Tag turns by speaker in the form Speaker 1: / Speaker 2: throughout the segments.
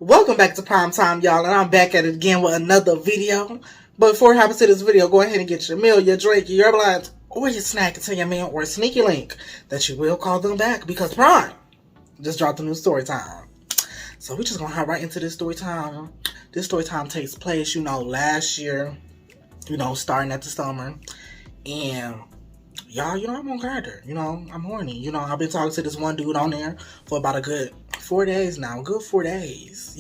Speaker 1: Welcome back to Prime Time, y'all, and I'm back at it again with another video. But before we hop into this video, go ahead and get your meal, your drink, your Herbalife, or your snack and tell your man or a sneaky link that you will call them back because Prime just dropped a new story time. So we're just gonna hop right into this story time. This story time takes place, last year, starting at the summer. And y'all, I'm on Grindr. I'm horny. I've been talking to this one dude on there for about a good 4 days now. Good 4 days.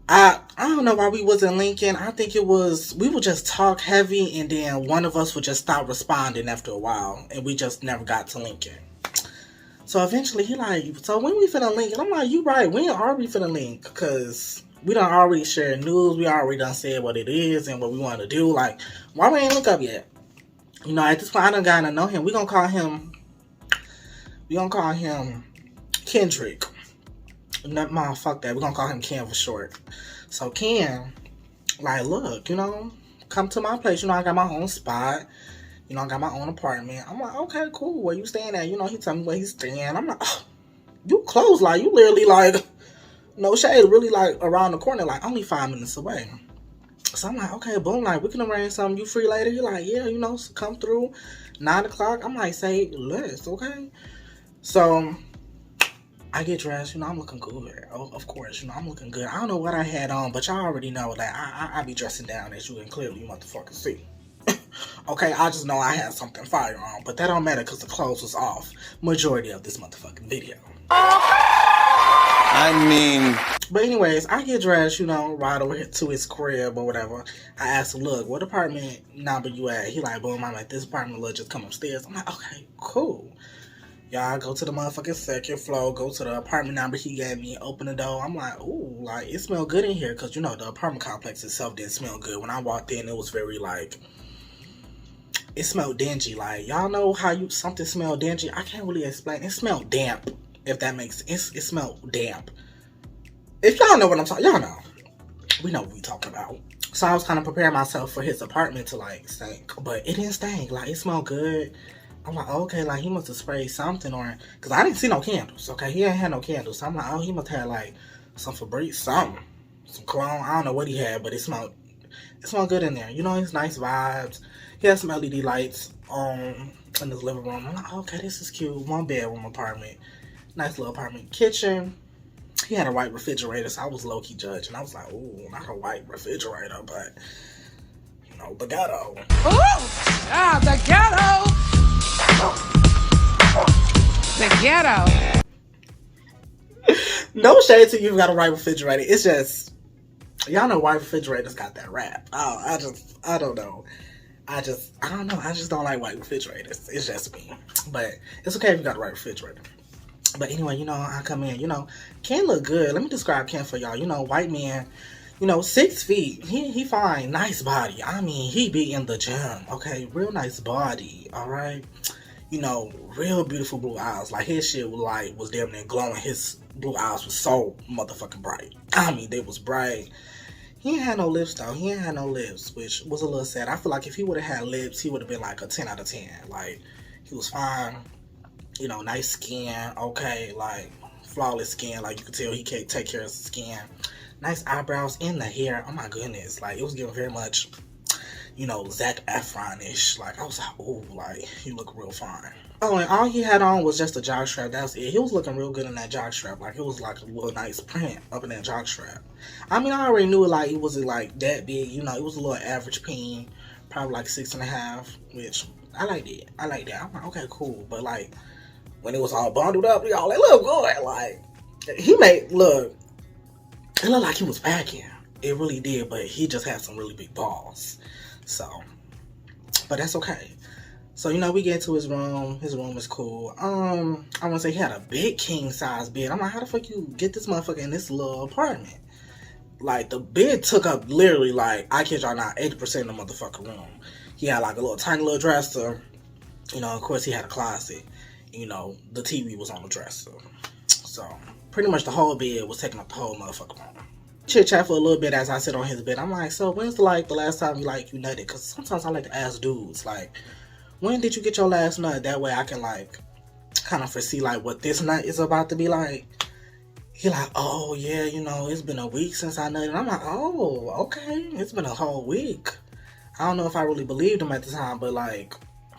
Speaker 1: I don't know why we wasn't linking. I think we would just talk heavy and then one of us would just stop responding after a while and we just never got to linking. So eventually he like, so when we finna link? And I'm like, you right, when are we finna link? Because we done already shared news. We already done said what it is and what we want to do. Like, why we ain't link up yet? At this point, I done gotten to know him. We gonna call him Kendrick. No, fuck that. We gonna call him Ken for short. So Ken, like, look, come to my place. I got my own spot. I got my own apartment. I'm like, okay, cool. Where you staying at? He tell me where he's staying. I'm like, oh, you close, like, you literally, like, no shade, really, like, around the corner, like, only 5 minutes away. So I'm like, okay, boom, like, we can arrange something. You free later? He like, yeah, so come through 9 o'clock. I'm like, say less, okay? So I get dressed, I'm looking good. Oh, of course, I'm looking good. I don't know what I had on, but y'all already know that I be dressing down, as you can clearly motherfucking see. Okay, I just know I had something fire on, but that don't matter because the clothes was off majority of this motherfucking video. But anyways, I get dressed, right over to his crib or whatever. I asked him, look, what apartment number you at? He like, boom, I'm at this apartment, look, just come upstairs. I'm like, okay, cool. Y'all go to the motherfucking second floor, go to the apartment number he gave me, open the door. I'm like, ooh, like, it smelled good in here. Because, the apartment complex itself didn't smell good. When I walked in, it was very, like, it smelled dingy. Like, y'all know how something smelled dingy? I can't really explain. It smelled damp, if that makes sense. It smelled damp. If y'all know what I'm talking, y'all know. We know what we talking about. So I was kind of preparing myself for his apartment to, like, stink. But it didn't stink. Like, it smelled good. I'm like, okay, like, he must have sprayed something or... Because I didn't see no candles, okay? He ain't had no candles. So I'm like, oh, he must have had, like, some Febreze, something. Some cologne. I don't know what he had, but it smelled good in there. It's nice vibes. He had some LED lights in his living room. I'm like, okay, this is cute. 1 bedroom apartment. Nice little apartment. Kitchen. He had a white refrigerator, so I was low-key judging. I was like, ooh, not a white refrigerator, but, the ghetto.
Speaker 2: Ooh! Ah, the ghetto! The ghetto.
Speaker 1: No shade to you got a white refrigerator. It's just, y'all know white refrigerators got that rap. Oh, I don't know. I don't know. I just don't like white refrigerators. It's just me. But it's okay if you got a white refrigerator. But anyway, I come in, Ken look good. Let me describe Ken for y'all. White man, 6 feet. He fine. Nice body. I mean, he be in the gym. Okay, real nice body. All right. Real beautiful blue eyes. Like, his shit was damn near glowing. His blue eyes was so motherfucking bright. I mean, they was bright. He ain't had no lips, though. He ain't had no lips, which was a little sad. I feel like if he would have had lips, he would have been like a 10 out of 10. Like, he was fine. Nice skin. Okay, like, flawless skin. Like, you could tell he can't take care of his skin. Nice eyebrows and the hair. Oh, my goodness. Like, it was giving very much... Zac Efron-ish. Like, I was like, ooh, like, he look real fine. Oh, and all he had on was just a jockstrap. That was it. He was looking real good in that jockstrap. Like, it was like a little nice print up in that jockstrap. I mean, I already knew it, like, it wasn't, like, that big. It was a little average peen. Probably, like, 6.5, which I liked it. I liked that. I'm like, okay, cool. But, like, when it was all bundled up, y'all, it looked good. Like, it looked like he was packing. It really did, but he just had some really big balls. So, but that's okay. So, we get to his room. His room is cool. I want to say he had a big king size bed. I'm like, how the fuck you get this motherfucker in this little apartment? Like, the bed took up literally, like, I kid y'all not, 80% of the motherfucking room. He had, like, a little tiny little dresser. Of course, he had a closet. The TV was on the dresser. So, pretty much the whole bed was taking up the whole motherfucking room. Chit chat for a little bit as I sit on his bed. I'm like, so when's the last time you nutted? Because sometimes I like to ask dudes, like, when did you get your last nut? That way I can, like, kind of foresee, like, what this nut is about to be like. He like, oh yeah, it's been a week since I nutted. I'm like, oh, okay, it's been a whole week. I don't know if I really believed him at the time, but like,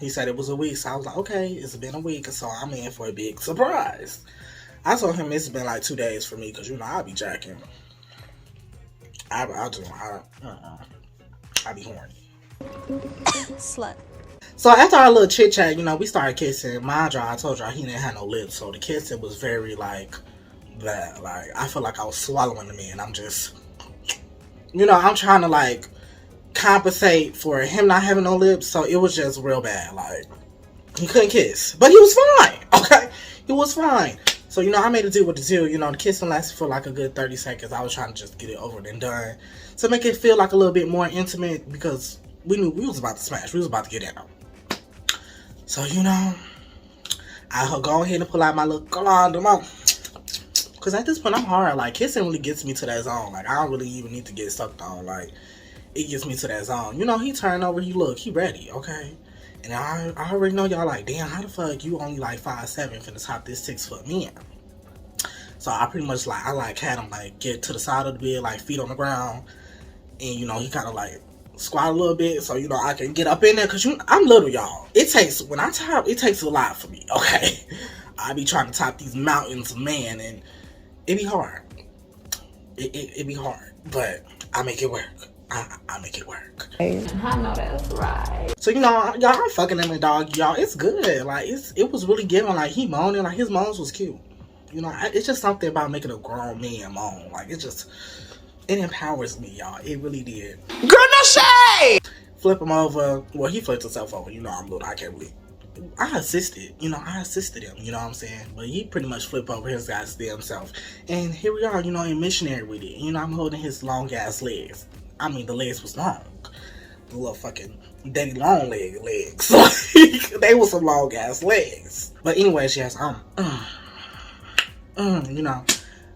Speaker 1: he said it was a week, so I was like, okay, it's been a week, so I'm in for a big surprise. I told him it's been like 2 days for me, because I be jacking. I be horny.
Speaker 3: Slut.
Speaker 1: So after our little chit chat, we started kissing. Mind you, I told y'all he didn't have no lips, so the kissing was very like bad. Like I feel like I was swallowing the man. I'm just, I'm trying to like compensate for him not having no lips, so it was just real bad. Like he couldn't kiss, but he was fine. Okay, he was fine. So I made a deal with the deal. The kissing lasted for like a good 30 seconds. I was trying to just get it over and done to make it feel like a little bit more intimate because we knew we was about to smash. We was about to get out. So I go ahead and pull out my little condom out. Cause at this point I'm hard. Like kissing really gets me to that zone. Like I don't really even need to get sucked on. Like it gets me to that zone. He turned over. He ready. Okay. And I already know y'all like, damn, how the fuck you only like 5'7" finna top this 6 foot man? So I pretty much like had him like get to the side of the bed, like feet on the ground, and he kind of like squat a little bit, so I can get up in there. Cause I'm little, y'all. It takes a lot for me. Okay, I be trying to top these mountains, man, and it be hard. It be hard, but I make it work. I make it work.
Speaker 3: I know that's right.
Speaker 1: So y'all, I'm fucking him and dog, y'all. It's good. Like it was really giving. Like he moaning. Like his moans was cute. It's just something about making a grown man moan. Like it empowers me, y'all. It really did.
Speaker 2: Girl, no shade!
Speaker 1: Flip him over. Well, he flipped himself over. I'm little. I can't really. I assisted. I assisted him. You know what I'm saying? But he pretty much flipped over his guy's damn self. And here we are. In missionary with it. I'm holding his long ass legs. I mean, the legs was long. The little fucking daddy long legs. They were some long ass legs. But anyways, yes,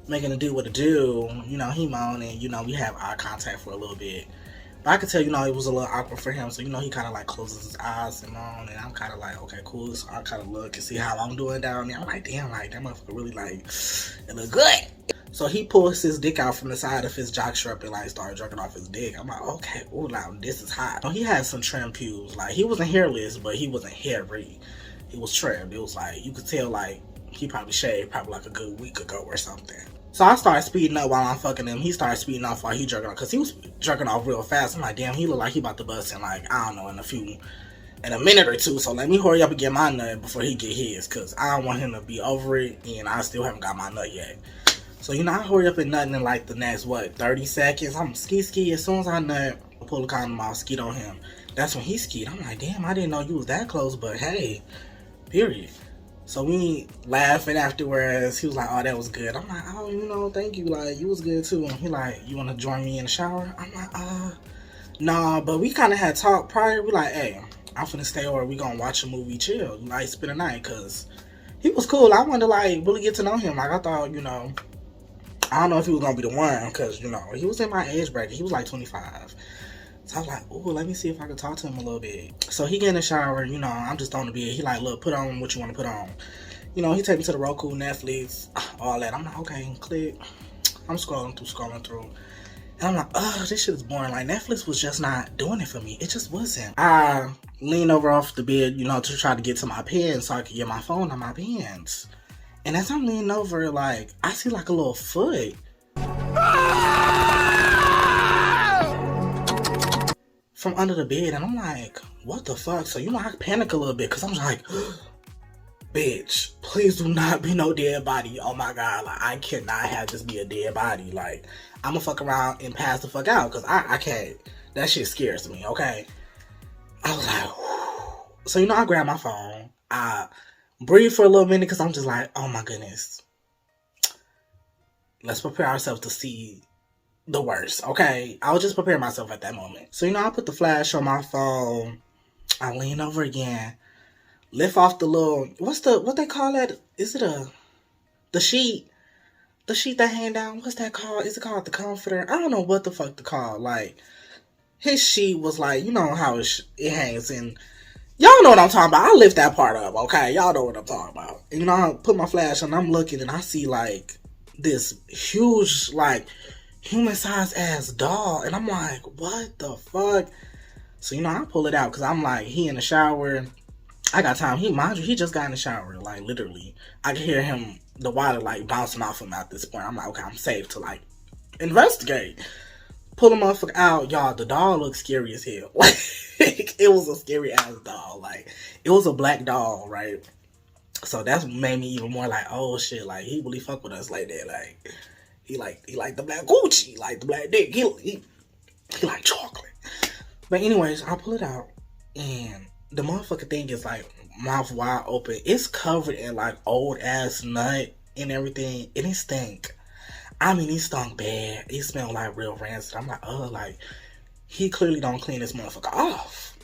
Speaker 1: making a do what to do. He moaning. We have eye contact for a little bit. But I could tell, it was a little awkward for him. So, he kind of like closes his eyes and moan. And I'm kind of like, okay, cool. So I kind of look and see how I'm doing down there. I'm like, damn, like, that motherfucker really like, it look good. So he pulls his dick out from the side of his jockstrap and like started jerking off his dick. I'm like, okay, oh now this is hot. So he had some trim pubes. Like he wasn't hairless, but he wasn't hairy. He was trimmed. It was like you could tell like he probably shaved probably like a good week ago or something. So I started speeding up while I'm fucking him. He started speeding off while he jerking off because he was jerking off real fast. I'm like, damn, he look like he about to bust in like I don't know in a minute or two. So let me hurry up and get my nut before he get his because I don't want him to be over it and I still haven't got my nut yet. So, I hurry up and nut in like the next, 30 seconds. I'm ski. As soon as I nut, pull the condom off, skeet on him. That's when he skeet. I'm like, damn, I didn't know you was that close, but hey, period. So we laughing afterwards. He was like, oh, that was good. I'm like, oh, thank you. Like, you was good too. And he like, you want to join me in the shower? I'm like, nah, but we kind of had talked prior. We like, hey, I'm finna stay over. We gonna watch a movie, chill, like spend a night, cause he was cool. I wanted to like really get to know him. Like I thought, I don't know if he was going to be the one because, he was in my age bracket. He was like 25. So I was like, oh, let me see if I can talk to him a little bit. So he get in the shower, I'm just on the bed. He like, look, put on what you want to put on. He take me to the Roku, Netflix, all that. I'm like, okay, click. I'm scrolling through. And I'm like, this shit is boring. Like, Netflix was just not doing it for me. It just wasn't. I leaned over off the bed, to try to get to my pen so I could get my phone on my pants. And as I'm leaning over, like, I see like a little foot. From under the bed. And I'm like, what the fuck? So, I panic a little bit because I'm like, bitch, please do not be no dead body. Oh my God. Like, I cannot have this be a dead body. Like, I'm gonna fuck around and pass the fuck out because I can't. That shit scares me, okay? I was like, whew. So, I grabbed my phone. I breathe for a little minute because I'm just like, oh my goodness. Let's prepare ourselves to see the worst, okay? I was just preparing myself at that moment. So, I put the flash on my phone. I lean over again. Lift off the little, what they call that? Is it the sheet? The sheet that hang down? What's that called? Is it called the comforter? I don't know what the fuck to call. Like, his sheet was like, how it hangs in. Y'all know what I'm talking about. I lift that part up, okay? Y'all know what I'm talking about. And, I put my flash on, I'm looking, and I see, like, this huge, like, human-sized ass doll. And I'm like, what the fuck? So, I pull it out because I'm like, he in the shower. I got time. Mind you, he just got in the shower. Like, literally. I can hear him, the water, like, bouncing off him at this point. I'm like, okay, I'm safe to, like, investigate. Pull the motherfucker out. Y'all, the doll looks scary as hell. Like, it was a scary ass doll. Like, it was a black doll, right? So that's made me even more like, oh shit, like, he really fuck with us like that. Like, he like the black Gucci, like the black dick. He like chocolate. But anyways, I pull it out, and the motherfucking thing is like mouth wide open. It's covered in like old ass nut and everything, and it stink. I mean, he stunk bad. He smelled like real rancid. I'm like, like, he clearly don't clean this motherfucker off.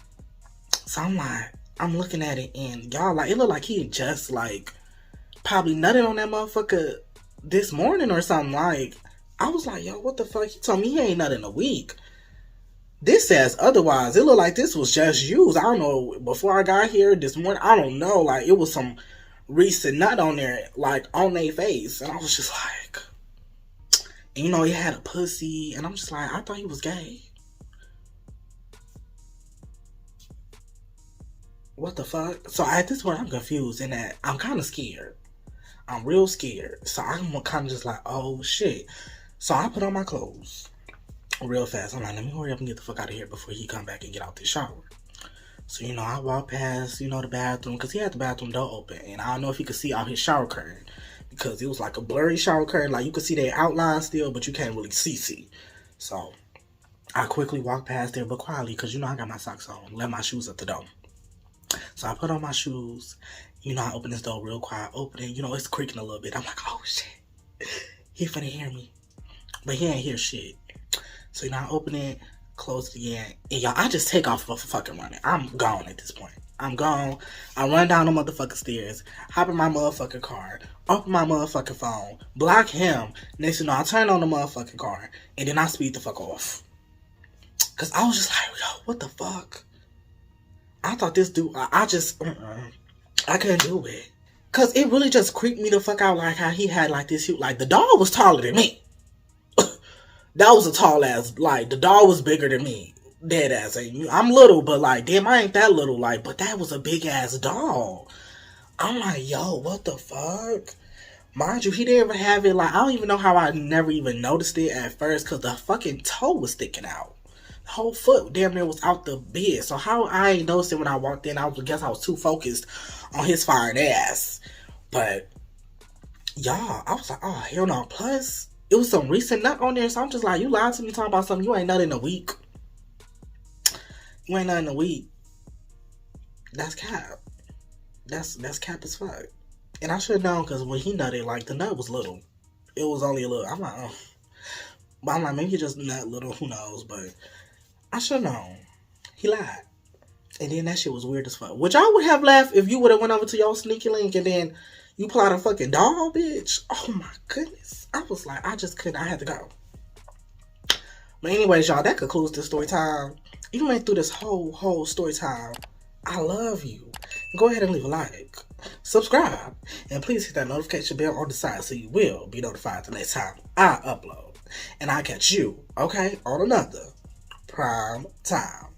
Speaker 1: So I'm like, I'm looking at it, and y'all, like, it looked like he just like probably nutted on that motherfucker this morning or something. Like, I was like, yo, what the fuck? He told me he ain't nutted in a week. This says otherwise. It looked like this was just used. I don't know. Before I got here this morning, I don't know. Like, it was some recent nut on there, like, on their face. And I was just like, and he had a pussy. And I'm just like, I thought he was gay. What the fuck? So at this point, I'm confused in that I'm kind of scared. I'm real scared. So I'm kind of just like, oh shit. So I put on my clothes real fast. I'm like, let me hurry up and get the fuck out of here before he come back and get out the shower. So, I walk past, the bathroom, because he had the bathroom door open. And I don't know if he could see out his shower curtain, because it was like a blurry shower curtain. Like, you could see their outline still, but you can't really see. So I quickly walk past there, but quietly, because I got my socks on. Left my shoes at the door. So I put on my shoes. I open this door real quiet. Open it. It's creaking a little bit. I'm like, oh shit. He finna hear me. But he ain't hear shit. So, I open it, close it again. And y'all, I just take off for fucking running. I'm gone at this point. I'm gone. I run down the motherfucking stairs, hop in my motherfucking car, open my motherfucking phone, block him. Next thing you know, I turn on the motherfucking car, and then I speed the fuck off. Because I was just like, yo, what the fuck? I thought this dude, I couldn't do it. Because it really just creeped me the fuck out, like how he had like this huge, like the dog was taller than me. That was a tall ass, like the dog was bigger than me. Dead ass. I'm little, but like, damn, I ain't that little, like, but that was a big ass dog. I'm like, yo, what the fuck? Mind you, he didn't even have it, like, I don't even know how I never even noticed it at first, because the fucking toe was sticking out. The whole foot damn near was out the bed. So how I ain't noticed it when I walked in, I guess I was too focused on his fine ass. But, y'all, I was like, oh, hell no. Plus, it was some recent nut on there, so I'm just like, you lied to me talking about something you ain't nut in a week. You ain't nut in a week. That's cap. That's cap as fuck. And I should have known, because when he nutted, like, the nut was little. It was only a little. I'm like, oh. But I'm like, maybe he just nut little, who knows, but I should have known. He lied. And then that shit was weird as fuck. Which I would have laughed if you would have went over to your sneaky link and then you pull out a fucking doll, bitch. Oh my goodness. I was like, I just couldn't. I had to go. But anyways, y'all, that concludes this story time. You went through this whole story time. I love you. Go ahead and leave a like. Subscribe. And please hit that notification bell on the side so you will be notified the next time I upload. And I'll catch you, okay, on another Prime Time.